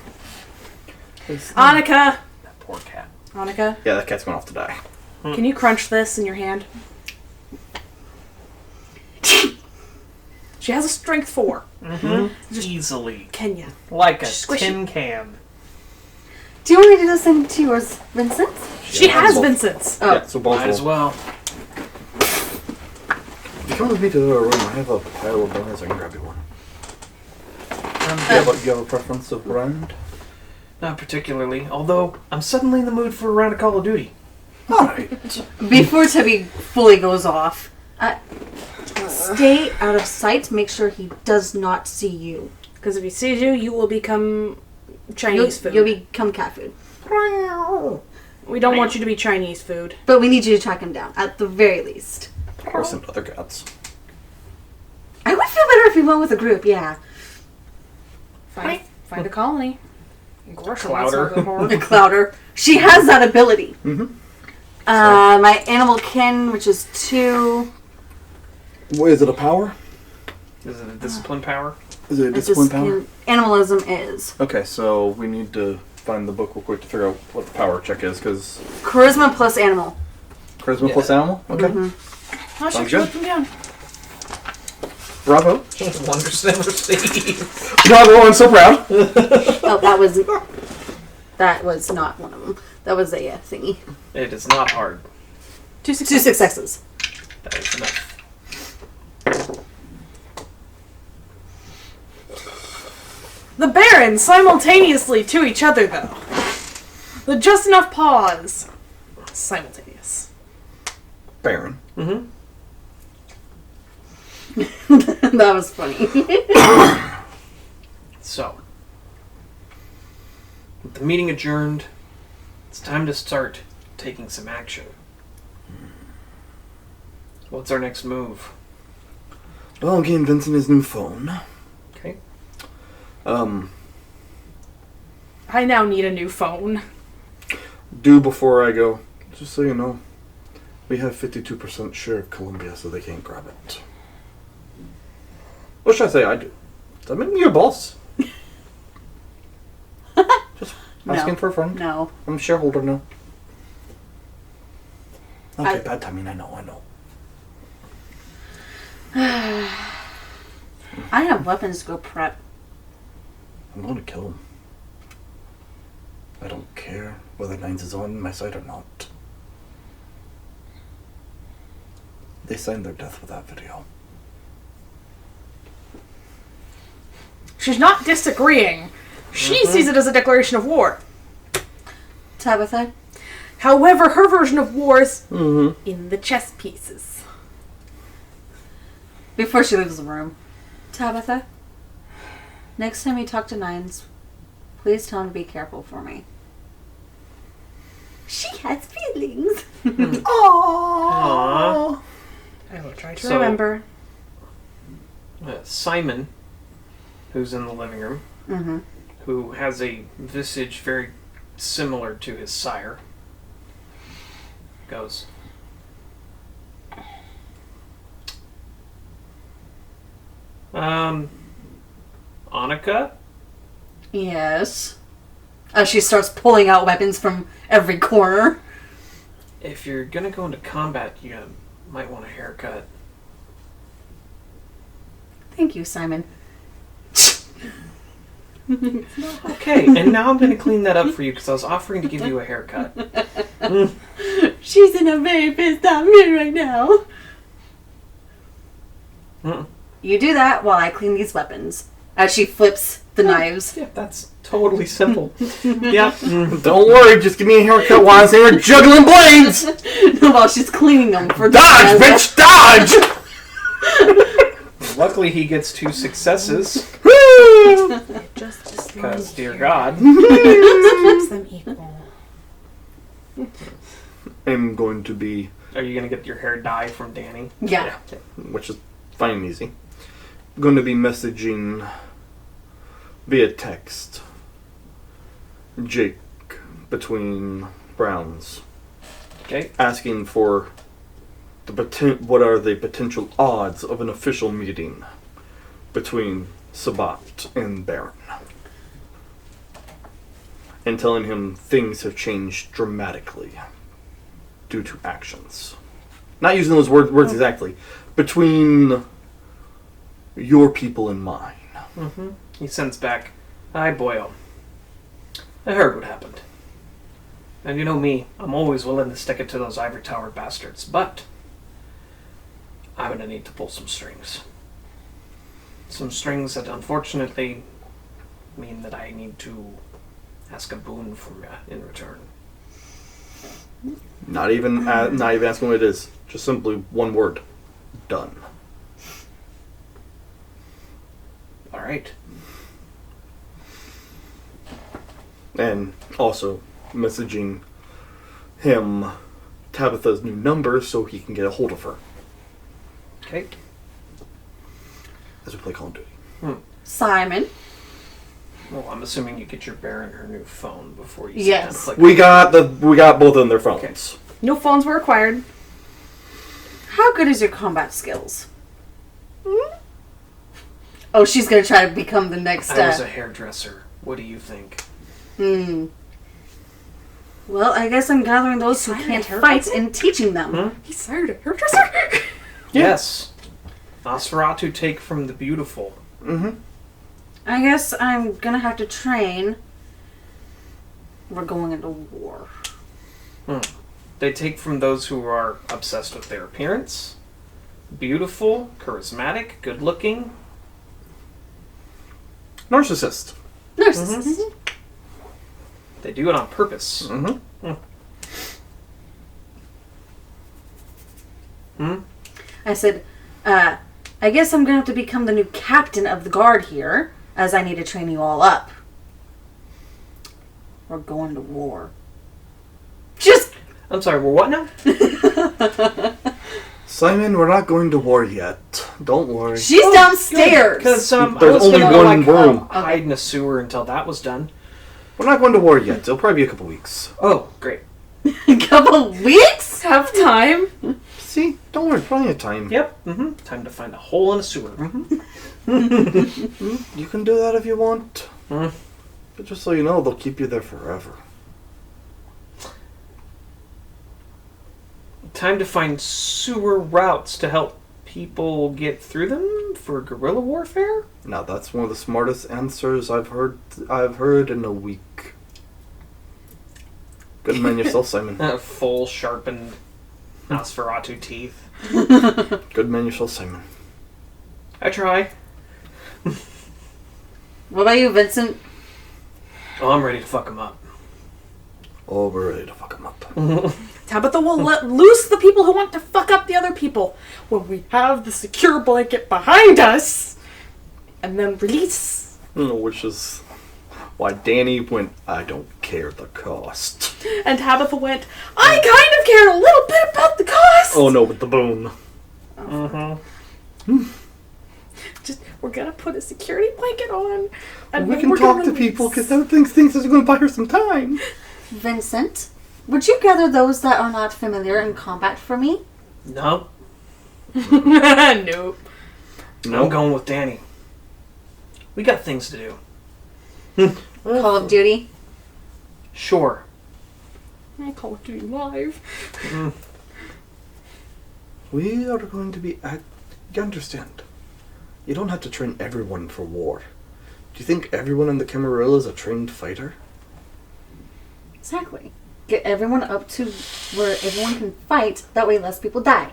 Annika! That poor cat. Annika, Yeah, that cat's going off to die. can you crunch this in your hand? She has a strength 4. Just easily. Can you? Like a Squish it. tin can. Do you want me to do the same to yours, Vincent? She has both. Vincent's. Oh. Yeah, so both Might as will. well. If you come with me to the other room, I have a pile of banners. I can grab you one. But you have a preference of brand? Not particularly, although I'm suddenly in the mood for a round of Call of Duty. Alright. Before Tibby fully goes off, stay out of sight. Make sure he does not see you. Because if he sees you, you will become Chinese food. You'll become cat food. We don't want you to be Chinese food. But we need you to track him down, at the very least. Or some other cats. I would feel better if we went with a group, yeah. Find a colony. Gosh, Clouder. The Clouder. She has that ability. Mm-hmm. My animal kin, which is 2. What, is it a power? Is it a discipline power? Is it a discipline power? Animalism is. Okay, so we need to find the book real quick to figure out what the power check is, because... Charisma plus animal. Charisma Yeah. plus animal? Okay. Oh, Sounds she good. put them down. Bravo. Wonders never cease. Bravo, I'm so proud. Oh, that was not one of them. That was a thingy. It is not hard. 2 successes. That is enough. The Barons simultaneously to each other, though. The just enough pause. Simultaneous. Baron. Mm-hmm. That was funny. So, with the meeting adjourned, it's time to start taking some action. What's our next move? Well, I'm getting Vincent his new phone. Okay. I now need a new phone. Before I go, just so you know, we have 52% share of Columbia, so they can't grab it. What should I say? I do. Does that make me your boss? Just asking for a friend. No. I'm a shareholder now. Okay, I- bad timing. I know. I have weapons to go prep. I'm going to kill him. I don't care whether Nines is on my side or not. They signed their death with that video. She's not disagreeing. She sees it as a declaration of war. Tabitha? However, her version of war is Mm-hmm. in the chess pieces. Before she leaves the room. Tabitha? Next time you talk to Nines, please tell him to be careful for me. She has feelings. Aww. I will try to So- remember. Simon, who's in the living room, Mm-hmm. who has a visage very similar to his sire, goes, Annika? Yes. As she starts pulling out weapons from every corner. If you're gonna go into combat, you might want a haircut. Okay, and now I'm going to clean that up for you because I was offering to give you a haircut. She's in a very pissed off mood right now. Mm. You do that while I clean these weapons. As she flips the knives. Yeah, that's totally simple. Yeah. Don't worry, just give me a haircut while I'm here juggling blades! While she's cleaning them for Dodge, bitch, dodge! Luckily, he gets 2 successes. Just as long Because, dear God. keeps them equal. I'm going to be, Are you going to get your hair dye from Danny? Yeah. which is fine and easy, going to be messaging via text Jake between Browns, Okay. asking for what are the potential odds of an official meeting between Sabat and Baron, and telling him things have changed dramatically due to actions. Not using those words exactly. Between your people and mine. Mm-hmm. He sends back, "Hi, boyo. I heard what happened. And you know me, I'm always willing to stick it to those ivory tower bastards, but I'm going to need to pull some strings. Some strings that unfortunately mean that I need to ask a boon from you in return." Not even asking what it is. Just simply one word. Done. All right. And also messaging him Tabitha's new number so he can get a hold of her Okay. as we play Call of Duty. Simon. Well, I'm assuming you get your Baron her new phone before you Yes. sit down and click. We got both on their phones. No phones were required. How good is your combat skills? Oh, she's gonna try to become the next. I was a hairdresser. What do you think? Well, I guess I'm gathering those who Hired a can't hairdresser? fight and teaching them. Hmm? He's hired a hairdresser. Yes. Nosferatu take from the beautiful. Mm-hmm. I guess I'm gonna have to train. We're going into war. They take from those who are obsessed with their appearance, beautiful, charismatic, good-looking. Narcissist. Narcissist. They do it on purpose. Mm-hmm. I said, I guess I'm gonna have to become the new captain of the guard here, as I need to train you all up. We're going to war. Just I'm sorry, we're what now? Simon, we're not going to war yet. Don't worry. she's downstairs. Because I There's was only going to one room. hide in a sewer until that was done. We're not going to war yet. It'll probably be a couple weeks. Oh, great. A couple weeks. Have time. See? Don't worry. Plenty of time. Yep. Time to find a hole in a sewer. You can do that if you want. Mm. But just so you know, they'll keep you there forever. Time to find sewer routes to help people get through them for guerrilla warfare. Now that's one of the smartest answers I've heard in a week. Good man yourself, Simon. Full sharpened Nosferatu teeth. Good man yourself, Simon. I try. What about you, Vincent? Oh, I'm ready to fuck them up. Oh, we're ready to fuck him up. Tabitha will let loose the people who want to fuck up the other people when we have the secure blanket behind us, and then release. Which is why Danny went, I don't care the cost. And Tabitha went, I kind of care a little bit about the cost. Oh no, with the boom. Just, we're gonna put a security blanket on, and We then can we're talk gonna to people because everything thinks is going to buy her some time. Vincent, would you gather those that are not familiar in combat for me? No. Nope. I'm going with Danny. We got things to do. Call of Duty? Sure. I Call of Duty Live. We are going to be... You understand. You don't have to train everyone for war. Do you think everyone in the Camarilla is a trained fighter? Exactly. Get everyone up to where everyone can fight. That way less people die.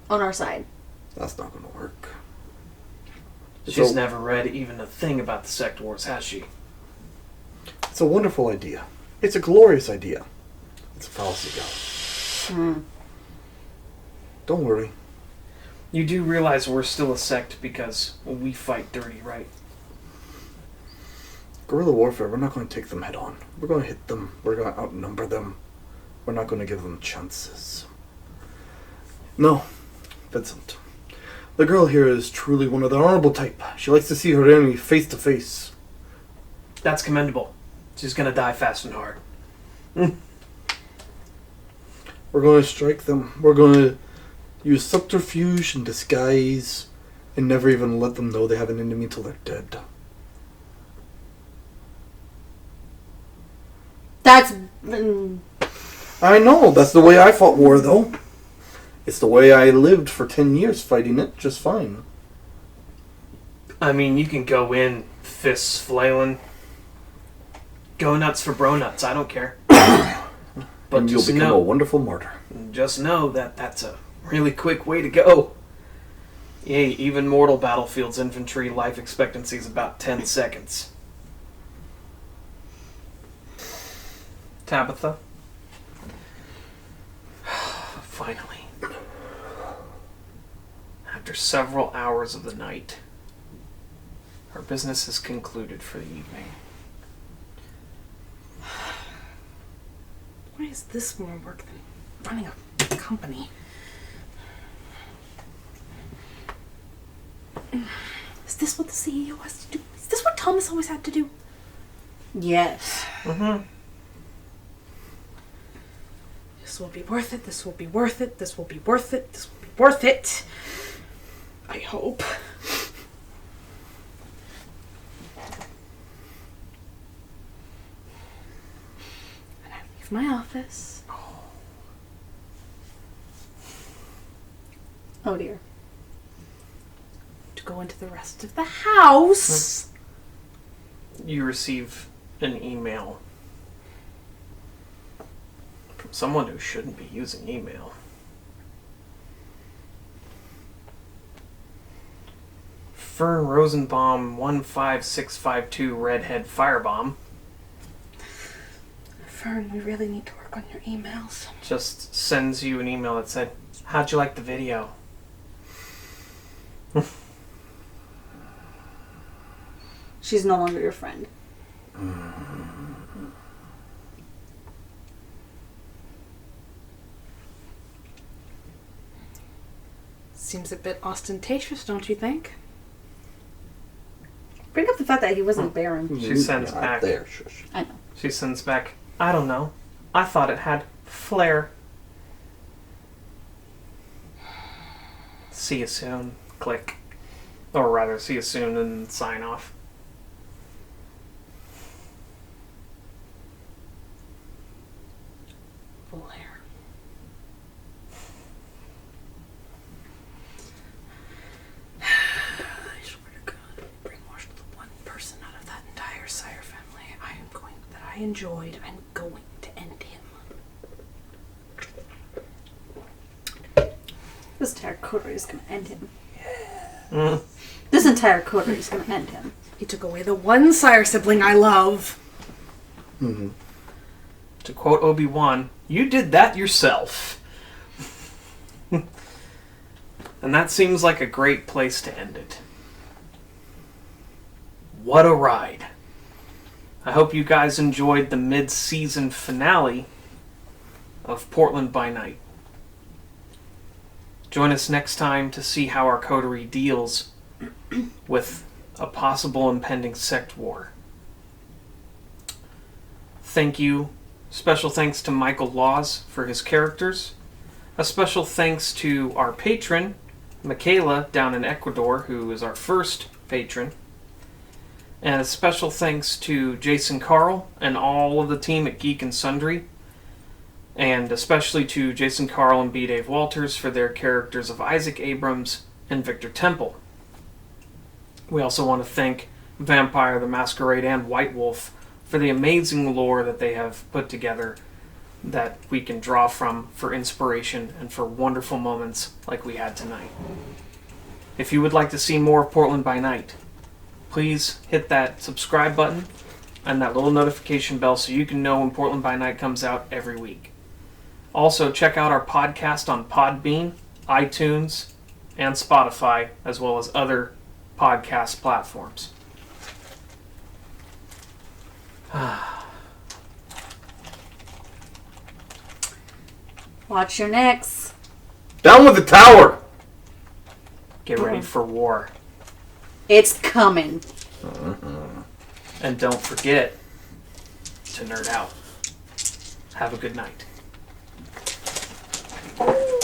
On our side. That's not going to work. She's never read even a thing about the sect wars, has she? It's a wonderful idea. It's a glorious idea. It's a fallacy, Gal. Don't worry. You do realize we're still a sect because we fight dirty, right? Guerrilla warfare, we're not going to take them head on. We're going to hit them. We're going to outnumber them. We're not going to give them chances. No, Vincent. The girl here is truly one of the honorable type. She likes to see her enemy face to face. That's commendable. She's gonna die fast and hard. We're going to strike them. We're going to use subterfuge and disguise and never even let them know they have an enemy until they're dead. That's... I know, that's the way I fought war, though. It's the way I lived for 10 years fighting it just fine. I mean, you can go in, fists flailing. Go nuts for bro nuts, I don't care. But And you'll become a wonderful martyr. Just know that that's a really quick way to go. Yeah, even Mortal Battlefield's infantry life expectancy is about 10 seconds. Tabitha? Finally. After several hours of the night, our business is concluded for the evening. Why is this more work than running a company? Is this what the CEO has to do? Is this what Thomas always had to do? Yes. Mm-hmm. This will be worth it. This will be worth it. This will be worth it. This will be worth it. I hope. And I leave my office. Oh dear. To go into the rest of the house. You receive an email from someone who shouldn't be using email. Fern Rosenbaum 15652 Redhead Firebomb Fern, we really need to work on your emails. just sends you an email that said, "How'd you like the video?" She's no longer your friend. Seems a bit ostentatious, don't you think? Bring up the fact that he wasn't barren. She sends Not back. there, shush. I know. She sends back, "I don't know. I thought it had flair." See you soon. Click. Or rather, see you soon and sign off. Blair. I swear to God, brainwashed the one person out of that entire Sire family that I enjoyed. I'm going to end him. This entire coterie is going to end him. Mm. This entire coterie is going to end him. He took away the one Sire sibling I love. Mm-hmm. To quote Obi-Wan, "You did that yourself." And that seems like a great place to end it. What a ride. I hope you guys enjoyed the mid-season finale of Portland by Night. Join us next time to see how our coterie deals with a possible impending sect war. Thank you. Special thanks to Michael Laws for his characters. A special thanks to our patron, Michaela, down in Ecuador, who is our first patron. And a special thanks to Jason Carl and all of the team at Geek and Sundry. And especially to Jason Carl and B. Dave Walters for their characters of Issac Abrams and Victor Temple. We also want to thank Vampire the Masquerade and White Wolf for the amazing lore that they have put together that we can draw from for inspiration and for wonderful moments like we had tonight. If you would like to see more of Portland by Night, please hit that subscribe button and that little notification bell so you can know when Portland by Night comes out every week. Also, check out our podcast on Podbean, iTunes, and Spotify, as well as other podcast platforms. Watch your necks. Down with the tower! Get ready for war. It's coming. And don't forget to nerd out. Have a good night.